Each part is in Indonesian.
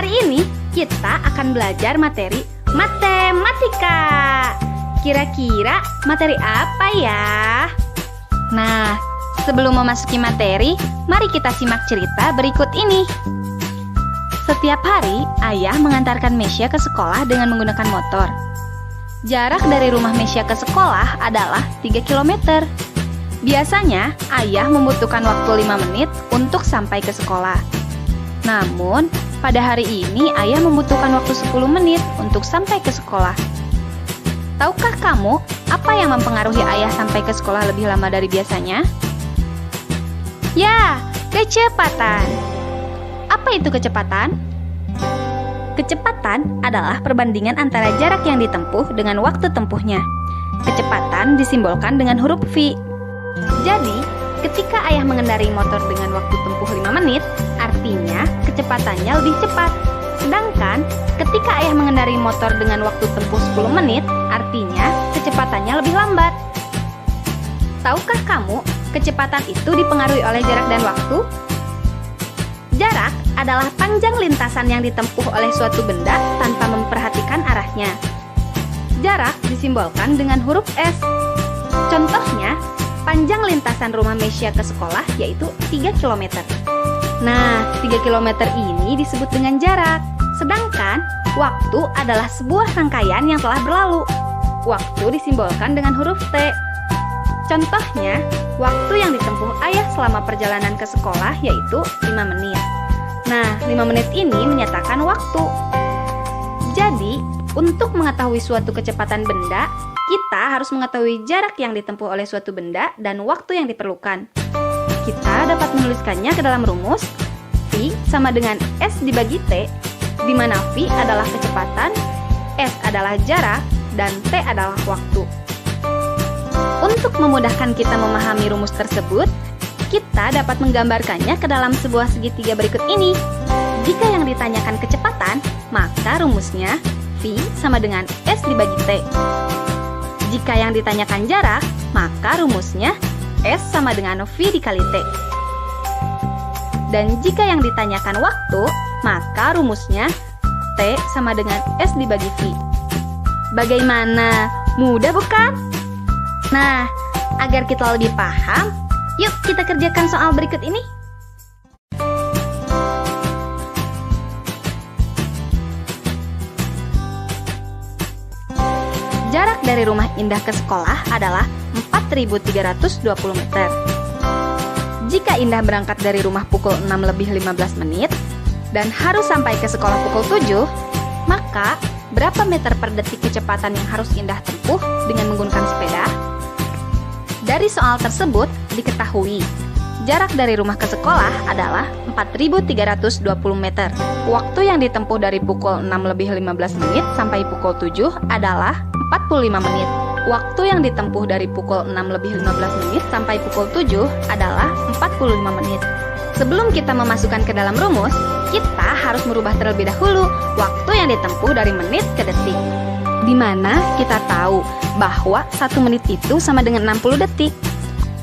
Hari ini kita akan belajar materi matematika. Kira-kira materi apa ya? Nah, sebelum memasuki materi, mari kita simak cerita berikut ini. Setiap hari, ayah mengantarkan Mesya ke sekolah dengan menggunakan motor. Jarak dari rumah Mesya ke sekolah adalah 3 km. Biasanya, ayah membutuhkan waktu 5 menit untuk sampai ke sekolah. Namun, pada hari ini ayah membutuhkan waktu 10 menit untuk sampai ke sekolah. Tahukah kamu apa yang mempengaruhi ayah sampai ke sekolah lebih lama dari biasanya? Ya, kecepatan. Apa itu kecepatan? Kecepatan adalah perbandingan antara jarak yang ditempuh dengan waktu tempuhnya. Kecepatan disimbolkan dengan huruf V. Jadi, ketika ayah mengendarai motor dengan waktu tempuh 5 menit, artinya kecepatannya lebih cepat. Sedangkan, ketika ayah mengendarai motor dengan waktu tempuh 10 menit, artinya kecepatannya lebih lambat. Tahukah kamu, kecepatan itu dipengaruhi oleh jarak dan waktu? Jarak adalah panjang lintasan yang ditempuh oleh suatu benda tanpa memperhatikan arahnya. Jarak disimbolkan dengan huruf S. Contohnya, panjang lintasan rumah Mesya ke sekolah yaitu 3 km. Nah, 3 km ini disebut dengan jarak. Sedangkan, waktu adalah sebuah rangkaian yang telah berlalu. Waktu disimbolkan dengan huruf T. Contohnya, waktu yang ditempuh ayah selama perjalanan ke sekolah yaitu 5 menit. Nah, 5 menit ini menyatakan waktu. Jadi, untuk mengetahui suatu kecepatan benda, kita harus mengetahui jarak yang ditempuh oleh suatu benda dan waktu yang diperlukan. Kita dapat menuliskannya ke dalam rumus V sama dengan S dibagi T, di mana V adalah kecepatan, S adalah jarak, dan T adalah waktu. Untuk memudahkan kita memahami rumus tersebut, kita dapat menggambarkannya ke dalam sebuah segitiga berikut ini. Jika yang ditanyakan kecepatan, maka rumusnya V sama dengan S dibagi T. Jika yang ditanyakan jarak, maka rumusnya S sama dengan V dikali T. Dan jika yang ditanyakan waktu, maka rumusnya T sama dengan S dibagi V. Bagaimana? Mudah bukan? Nah, agar kita lebih paham, yuk kita kerjakan soal berikut ini. Jarak dari rumah Indah ke sekolah adalah 4.320 meter. Jika Indah berangkat dari rumah pukul 6:15 dan harus sampai ke sekolah pukul 7, maka berapa meter per detik kecepatan yang harus Indah tempuh dengan menggunakan sepeda? Dari soal tersebut diketahui, jarak dari rumah ke sekolah adalah 4.320 meter. Waktu yang ditempuh dari pukul 6:15 sampai pukul 7 adalah 45 menit. Waktu yang ditempuh dari pukul 6:15 sampai pukul 7 adalah 45 menit. Sebelum kita memasukkan ke dalam rumus, kita harus merubah terlebih dahulu waktu yang ditempuh dari menit ke detik. Di mana kita tahu bahwa 1 menit itu sama dengan 60 detik.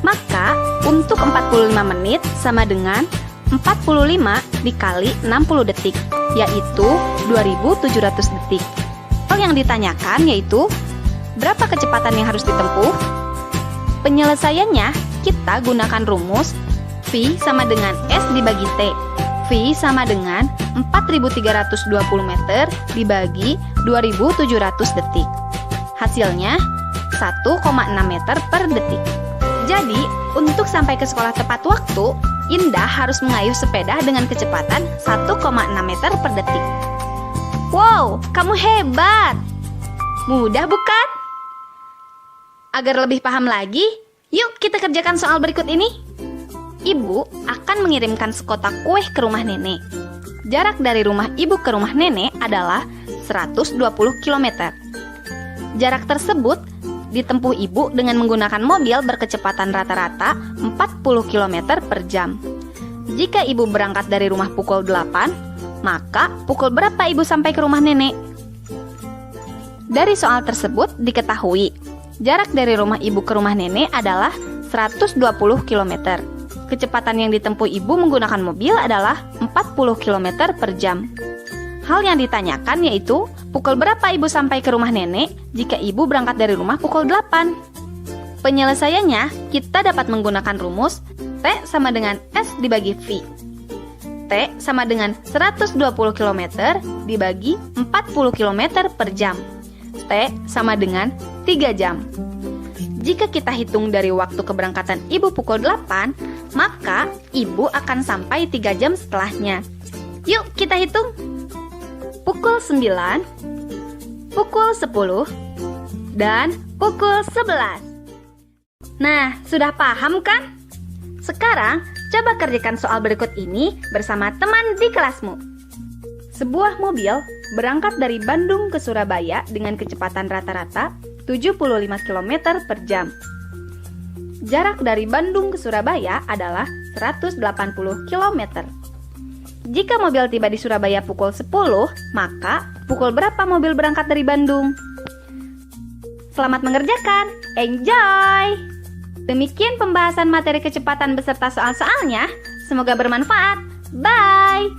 Maka, untuk 45 menit sama dengan 45 dikali 60 detik, yaitu 2.700 detik. Yang ditanyakan yaitu, berapa kecepatan yang harus ditempuh? Penyelesaiannya, kita gunakan rumus V sama dengan S dibagi T. V sama dengan 4.320 meter dibagi 2.700 detik. Hasilnya 1,6 meter per detik. Jadi, untuk sampai ke sekolah tepat waktu, Indah harus mengayuh sepeda dengan kecepatan 1,6 meter per detik. Wow, kamu hebat! Mudah bukan? Agar lebih paham lagi, yuk kita kerjakan soal berikut ini. Ibu akan mengirimkan sekotak kue ke rumah nenek. Jarak dari rumah ibu ke rumah nenek adalah 120 km. Jarak tersebut ditempuh ibu dengan menggunakan mobil berkecepatan rata-rata 40 km per jam. Jika ibu berangkat dari rumah pukul 8, maka pukul berapa ibu sampai ke rumah nenek? Dari soal tersebut diketahui, jarak dari rumah ibu ke rumah nenek adalah 120 km. Kecepatan yang ditempuh ibu menggunakan mobil adalah 40 km per jam. Hal yang ditanyakan yaitu, pukul berapa ibu sampai ke rumah nenek jika ibu berangkat dari rumah pukul 8? Penyelesaiannya, kita dapat menggunakan rumus T sama dengan S dibagi V. T sama dengan 120 km dibagi 40 km per jam. T sama dengan 3 jam. Jika kita hitung dari waktu keberangkatan ibu pukul 8, maka ibu akan sampai 3 jam setelahnya. Yuk kita hitung. Pukul 9, pukul 10, dan pukul 11. Nah, sudah paham kan? Sekarang, coba kerjakan soal berikut ini bersama teman di kelasmu. Sebuah mobil berangkat dari Bandung ke Surabaya dengan kecepatan rata-rata 75 km per jam. Jarak dari Bandung ke Surabaya adalah 180 km. Jika mobil tiba di Surabaya pukul 10, maka pukul berapa mobil berangkat dari Bandung? Selamat mengerjakan, enjoy! Demikian pembahasan materi kecepatan beserta soal-soalnya. Semoga bermanfaat. Bye!